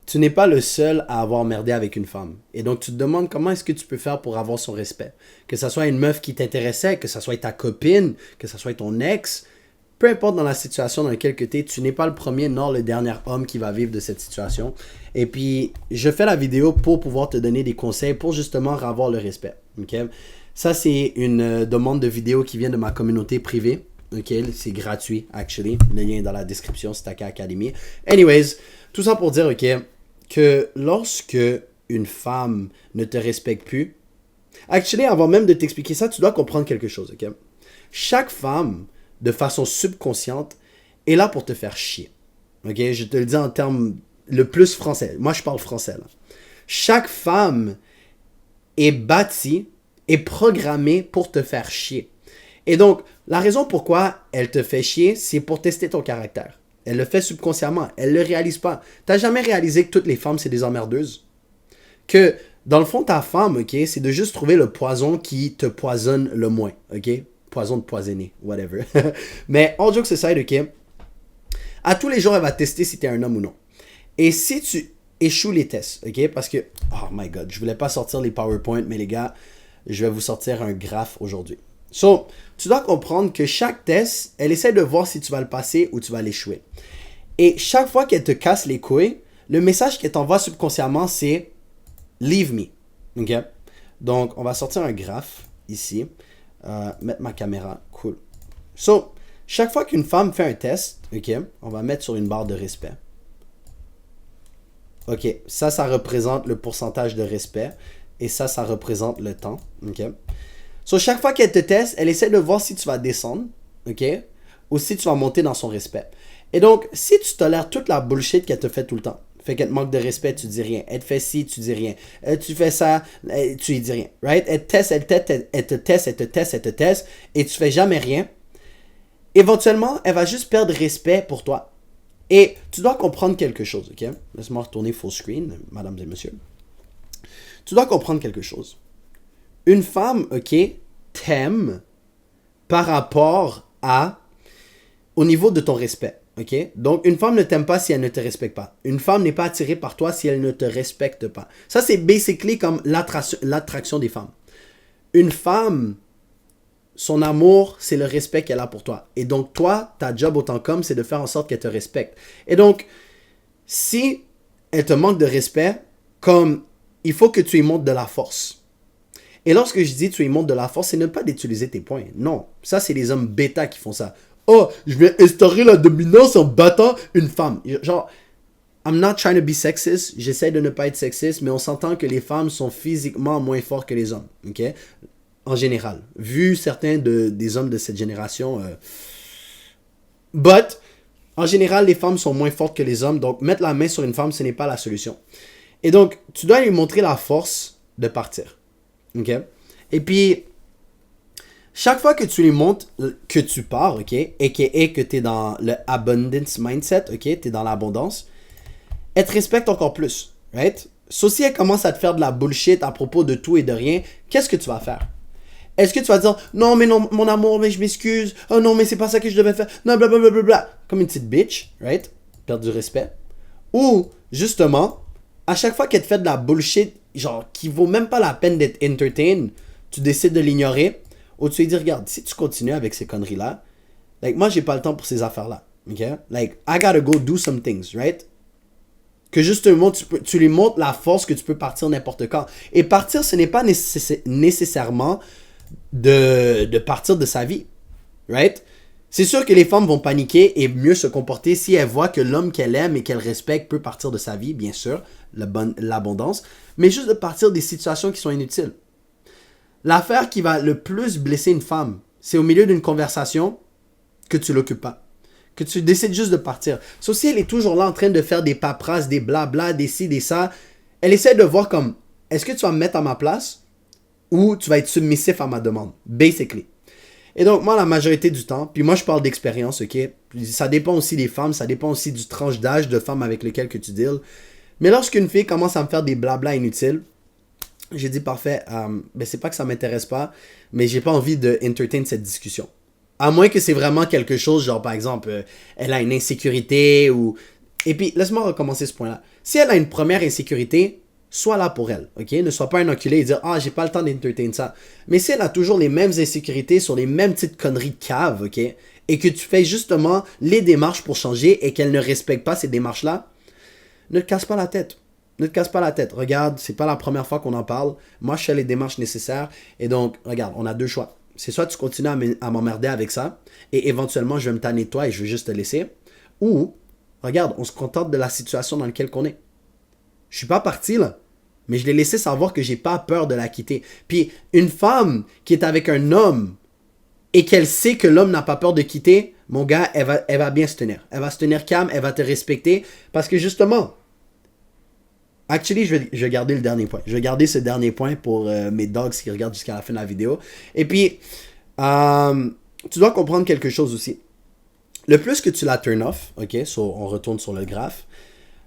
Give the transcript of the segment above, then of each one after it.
tu n'es pas le seul à avoir merdé avec une femme. Et donc, tu te demandes comment est-ce que tu peux faire pour avoir son respect. Que ça soit une meuf qui t'intéressait, que ça soit ta copine, que ça soit ton ex, peu importe dans la situation dans laquelle tu es, tu n'es pas le premier nor le dernier homme qui va vivre de cette situation. Et puis, je fais la vidéo pour pouvoir te donner des conseils pour justement avoir le respect. Okay? Ça, c'est une demande de vidéo qui vient de ma communauté privée. Okay? C'est gratuit, actually. Le lien est dans la description, c'est Taka Academy. Anyways, tout ça pour dire, ok, que lorsque une femme ne te respecte plus, actually, avant même de t'expliquer ça, tu dois comprendre quelque chose, ok? Chaque femme, de façon subconsciente, est là pour te faire chier. Ok? Je te le dis en termes le plus français. Moi, je parle français, là. Chaque femme est bâtie et programmée pour te faire chier. Et donc, la raison pourquoi elle te fait chier, c'est pour tester ton caractère. Elle le fait subconsciemment. Elle ne le réalise pas. Tu n'as jamais réalisé que toutes les femmes, c'est des emmerdeuses? Que, dans le fond, ta femme, ok, c'est de juste trouver le poison qui te poisonne le moins, ok? Poison de poisonner, whatever. Mais, en joke aside, ok? À tous les jours, elle va tester si tu es un homme ou non. Et si tu échoues les tests, ok? Parce que, oh my god, je voulais pas sortir les PowerPoint, mais les gars, je vais vous sortir un graphe aujourd'hui. So, tu dois comprendre que chaque test, elle essaie de voir si tu vas le passer ou tu vas l'échouer. Et chaque fois qu'elle te casse les couilles, le message qu'elle t'envoie subconsciemment, c'est « Leave me ». Ok? Donc, on va sortir un graphe ici. Mettre ma caméra. Cool. So, chaque fois qu'une femme fait un test, ok, on va mettre sur une barre de respect. Ok, ça représente le pourcentage de respect. Et ça représente le temps. Ok? So, chaque fois qu'elle te teste, elle essaie de voir si tu vas descendre, ok? Ou si tu vas monter dans son respect. Et donc, si tu tolères toute la bullshit qu'elle te fait tout le temps, fait qu'elle te manque de respect, tu dis rien. Elle te fait ci, tu dis rien. Tu fais ça, tu lui dis rien. Right? Elle te teste, elle te teste, et tu fais jamais rien. Éventuellement, elle va juste perdre respect pour toi. Et tu dois comprendre quelque chose, ok? Laisse-moi retourner full screen, mesdames et messieurs. Tu dois comprendre quelque chose. Une femme, ok, t'aime par rapport au niveau de ton respect, ok? Donc, une femme ne t'aime pas si elle ne te respecte pas. Une femme n'est pas attirée par toi si elle ne te respecte pas. Ça, c'est basically comme l'attraction des femmes. Une femme, son amour, c'est le respect qu'elle a pour toi. Et donc, toi, ta job autant qu'homme, c'est de faire en sorte qu'elle te respecte. Et donc, si elle te manque de respect, comme il faut que tu lui montres de la force. Et lorsque je dis tu lui montres de la force, c'est ne pas d'utiliser tes poings. Non, ça c'est les hommes bêta qui font ça. Oh, je vais instaurer la dominance en battant une femme. Genre, I'm not trying to be sexist. J'essaie de ne pas être sexiste, mais on s'entend que les femmes sont physiquement moins fortes que les hommes. Ok? En général. Vu certains des hommes de cette génération. But, en général, les femmes sont moins fortes que les hommes. Donc, mettre la main sur une femme, ce n'est pas la solution. Et donc, tu dois lui montrer la force de partir. Ok? Et puis, chaque fois que tu lui montres que tu pars, ok? Et que tu es dans le abundance mindset, ok? Tu es dans l'abondance, elle te respecte encore plus, right? So, si elle commence à te faire de la bullshit à propos de tout et de rien, qu'est-ce que tu vas faire? Est-ce que tu vas dire, non, mais non, mon amour, mais je m'excuse. Oh non, mais c'est pas ça que je devais faire. Non, blablabla. Comme une petite bitch, right? Perdre du respect. Ou, justement, à chaque fois qu'elle te fait de la bullshit, genre, qui vaut même pas la peine d'être entertained, tu décides de l'ignorer, ou tu lui dis, regarde, si tu continues avec ces conneries-là, like, moi, j'ai pas le temps pour ces affaires-là, ok? Like, I gotta go do some things, right? Que justement, tu lui montres la force que tu peux partir n'importe quand. Et partir, ce n'est pas nécessairement de partir de sa vie, right? C'est sûr que les femmes vont paniquer et mieux se comporter si elles voient que l'homme qu'elles aiment et qu'elles respectent peut partir de sa vie, bien sûr, l'abondance, mais juste de partir des situations qui sont inutiles. L'affaire qui va le plus blesser une femme, c'est au milieu d'une conversation que tu l'occupes pas, que tu décides juste de partir. Sauf si elle est toujours là en train de faire des paperasses, des blabla, des ci, des ça, elle essaie de voir comme, est-ce que tu vas me mettre à ma place ou tu vas être submissif à ma demande, basically. Et donc, moi, la majorité du temps, puis moi, je parle d'expérience, ok? Ça dépend aussi des femmes, ça dépend aussi du tranche d'âge de femmes avec lesquelles que tu deals. Mais lorsqu'une fille commence à me faire des blabla inutiles, j'ai dit, parfait, ben c'est pas que ça m'intéresse pas, mais j'ai pas envie de entertain cette discussion. À moins que c'est vraiment quelque chose, genre, par exemple, elle a une insécurité ou Et puis, laisse-moi recommencer ce point-là. Si elle a une première insécurité, sois là pour elle, ok? Ne sois pas un enculé et dire, ah, j'ai pas le temps d'entertain ça. Mais si elle a toujours les mêmes insécurités sur les mêmes petites conneries de cave, ok? Et que tu fais justement les démarches pour changer et qu'elle ne respecte pas ces démarches-là, ne te casse pas la tête. Ne te casse pas la tête. Regarde, c'est pas la première fois qu'on en parle. Moi, je fais les démarches nécessaires. Et donc, regarde, on a deux choix. C'est soit tu continues à m'emmerder avec ça, et éventuellement, je vais me tanner de toi et je vais juste te laisser. Ou, regarde, on se contente de la situation dans laquelle on est. Je suis pas parti, là. Mais je l'ai laissé savoir que j'ai pas peur de la quitter. Puis, une femme qui est avec un homme et qu'elle sait que l'homme n'a pas peur de quitter, mon gars, elle va bien se tenir. Elle va se tenir calme, elle va te respecter. Parce que justement, actually, je vais garder le dernier point. Je vais garder ce dernier point pour mes dogs qui regardent jusqu'à la fin de la vidéo. Et puis, tu dois comprendre quelque chose aussi. Le plus que tu la turn off, ok, on retourne sur le graphe.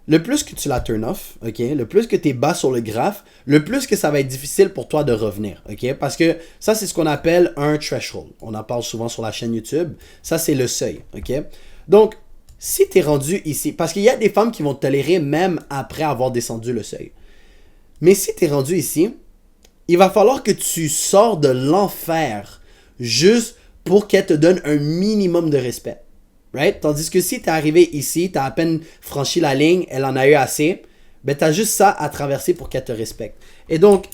Le plus que tu la turn off, ok, le plus que tu es bas sur le graphe, le plus que ça va être difficile pour toi de revenir, ok, parce que ça c'est ce qu'on appelle un threshold. On en parle souvent sur la chaîne YouTube. Ça c'est le seuil, ok. Donc, si tu es rendu ici, parce qu'il y a des femmes qui vont te tolérer même après avoir descendu le seuil. Mais si tu es rendu ici, il va falloir que tu sors de l'enfer juste pour qu'elle te donne un minimum de respect. Right? Tandis que si tu es arrivé ici, tu as à peine franchi la ligne, elle en a eu assez, ben tu as juste ça à traverser pour qu'elle te respecte. Et donc,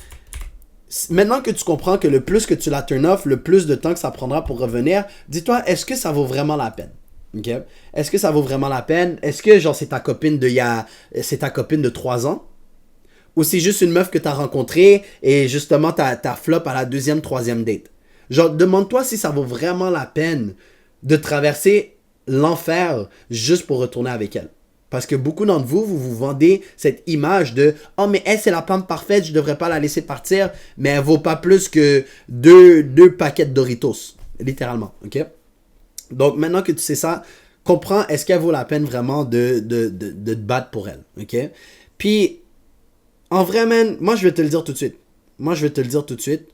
maintenant que tu comprends que le plus que tu la turn off, le plus de temps que ça prendra pour revenir, dis-toi, est-ce que ça vaut vraiment la peine? Okay? Est-ce que ça vaut vraiment la peine? Est-ce que genre c'est ta copine de 3 ans? Ou c'est juste une meuf que tu as rencontrée et justement t'as flop à la deuxième, troisième date? Genre, demande-toi si ça vaut vraiment la peine de traverser l'enfer juste pour retourner avec elle. Parce que beaucoup d'entre vous, vous vendez cette image de « Oh, mais elle, c'est la femme parfaite, je devrais pas la laisser partir, mais elle vaut pas plus que deux paquets de Doritos. » Littéralement, ok? Donc, maintenant que tu sais ça, comprends, est-ce qu'elle vaut la peine vraiment de te battre pour elle, ok? Puis, en vrai, man, moi, je vais te le dire tout de suite.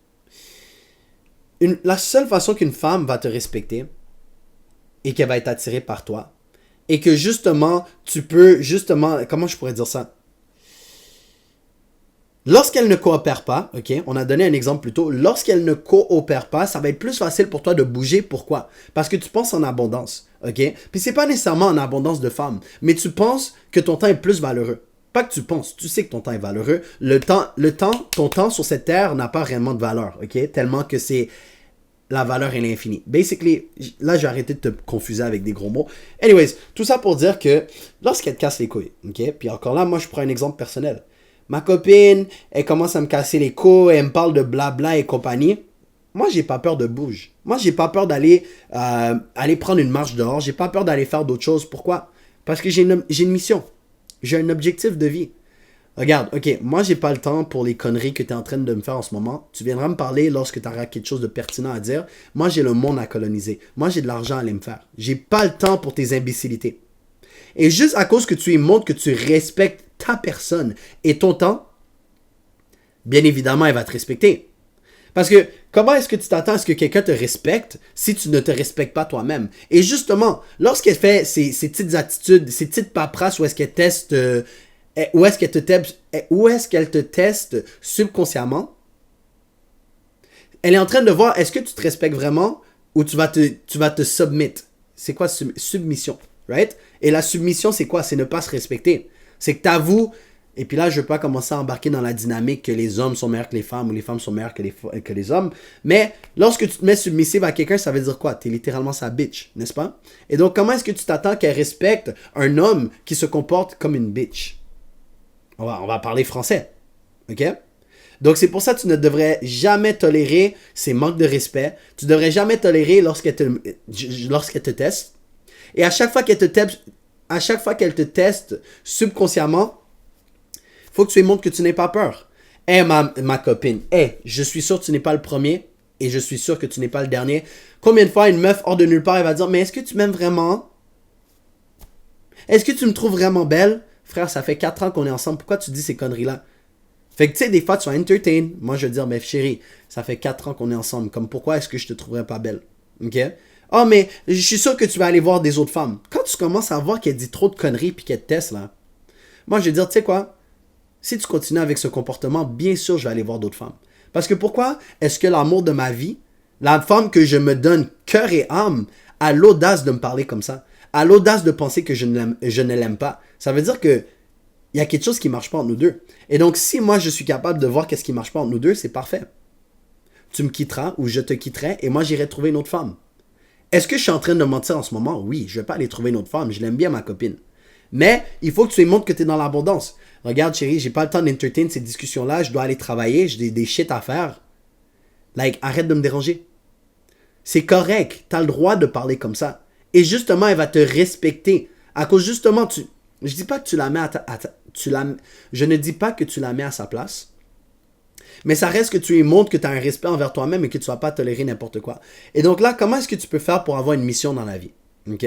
La seule façon qu'une femme va te respecter, et qu'elle va être attirée par toi. Et que justement, comment je pourrais dire ça? Lorsqu'elle ne coopère pas, ok, on a donné un exemple plus tôt, lorsqu'elle ne coopère pas, ça va être plus facile pour toi de bouger. Pourquoi? Parce que tu penses en abondance, ok? Puis c'est pas nécessairement en abondance de femmes, mais tu penses que ton temps est plus valeureux. Pas que tu penses, tu sais que ton temps est valeureux. Ton temps sur cette terre n'a pas réellement de valeur, ok? Tellement que c'est... La valeur est l'infini. Basically, là, je vais arrêter de te confuser avec des gros mots. Anyways, tout ça pour dire que lorsqu'elle te casse les couilles, ok? Puis encore là, moi, je prends un exemple personnel. Ma copine, elle commence à me casser les couilles, elle me parle de blabla et compagnie. Moi, j'ai pas peur de bouger. Moi, j'ai pas peur d'aller aller prendre une marche dehors. J'ai pas peur d'aller faire d'autres choses. Pourquoi? Parce que j'ai une mission. J'ai un objectif de vie. Regarde, ok, moi j'ai pas le temps pour les conneries que tu es en train de me faire en ce moment. Tu viendras me parler lorsque tu auras quelque chose de pertinent à dire. Moi j'ai le monde à coloniser. Moi j'ai de l'argent à aller me faire. J'ai pas le temps pour tes imbécilités. Et juste à cause que tu y montres que tu respectes ta personne et ton temps, bien évidemment elle va te respecter. Parce que comment est-ce que tu t'attends à ce que quelqu'un te respecte si tu ne te respectes pas toi-même? Et justement, lorsqu'elle fait ces petites attitudes, ces petites paperasses où est-ce qu'elle teste... Où est-ce qu'elle te teste subconsciemment? Elle est en train de voir, est-ce que tu te respectes vraiment ou tu vas te submit? C'est quoi submission? Right? Et la submission, c'est quoi? C'est ne pas se respecter. C'est que tu avoues, et puis là, je ne veux pas commencer à embarquer dans la dynamique que les hommes sont meilleurs que les femmes ou les femmes sont meilleures que les hommes. Mais lorsque tu te mets submissive à quelqu'un, ça veut dire quoi? Tu es littéralement sa bitch, n'est-ce pas? Et donc, comment est-ce que tu t'attends qu'elle respecte un homme qui se comporte comme une bitch? On va parler français. OK? Donc, c'est pour ça que tu ne devrais jamais tolérer ces manques de respect. Tu ne devrais jamais tolérer lorsqu'elle te teste. Et à chaque fois qu'elle te teste subconsciemment, il faut que tu lui montres que tu n'aies pas peur. Hey, ma copine, hey, je suis sûr que tu n'es pas le premier et je suis sûr que tu n'es pas le dernier. Combien de fois une meuf hors de nulle part, elle va dire, mais est-ce que tu m'aimes vraiment? Est-ce que tu me trouves vraiment belle? Frère, ça fait 4 ans qu'on est ensemble. Pourquoi tu dis ces conneries-là? Fait que tu sais, des fois, tu vas entertain. Moi, je vais dire, mais chérie, ça fait 4 ans qu'on est ensemble. Comme, pourquoi est-ce que je te trouverais pas belle? OK? Oh, mais je suis sûr que tu vas aller voir des autres femmes. Quand tu commences à voir qu'elle dit trop de conneries puis qu'elle te teste, là, moi, je vais dire, tu sais quoi? Si tu continues avec ce comportement, bien sûr, je vais aller voir d'autres femmes. Parce que pourquoi est-ce que l'amour de ma vie, la femme que je me donne cœur et âme, a l'audace de me parler comme ça? A l'audace de penser que je ne l'aime pas? Ça veut dire que il y a quelque chose qui ne marche pas entre nous deux. Et donc, si moi, je suis capable de voir qu'est-ce qui ne marche pas entre nous deux, c'est parfait. Tu me quitteras ou je te quitterai et moi, j'irai trouver une autre femme. Est-ce que je suis en train de mentir en ce moment? Oui, je ne vais pas aller trouver une autre femme. Je l'aime bien, ma copine. Mais il faut que tu lui montres que tu es dans l'abondance. Regarde, chérie, j'ai pas le temps d'entertain ces discussions-là. Je dois aller travailler. J'ai des shit à faire. Like, arrête de me déranger. C'est correct. Tu as le droit de parler comme ça. Et justement, elle va te respecter. À cause, justement, je dis pas que tu la mets je ne dis pas que tu la mets à sa place. Mais ça reste que tu lui montres que tu as un respect envers toi-même et que tu ne vas pas tolérer n'importe quoi. Et donc là, comment est-ce que tu peux faire pour avoir une mission dans la vie? OK?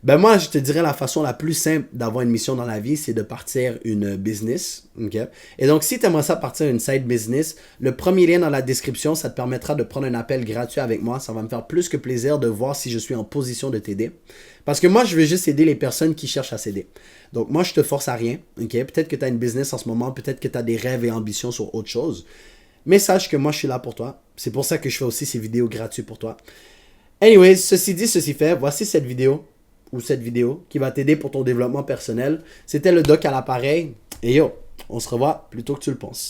Ben moi, je te dirais la façon la plus simple d'avoir une mission dans la vie, c'est de partir une business. Okay? Et donc, si tu aimerais ça partir une side business, le premier lien dans la description, ça te permettra de prendre un appel gratuit avec moi. Ça va me faire plus que plaisir de voir si je suis en position de t'aider. Parce que moi, je veux juste aider les personnes qui cherchent à s'aider. Donc, moi, je te force à rien. Okay? Peut-être que tu as une business en ce moment, peut-être que tu as des rêves et ambitions sur autre chose. Mais sache que moi, je suis là pour toi. C'est pour ça que je fais aussi ces vidéos gratuites pour toi. Anyways, ceci dit, ceci fait, voici cette vidéo qui va t'aider pour ton développement personnel. C'était le doc à l'appareil. Et yo, on se revoit plus tôt que tu le penses.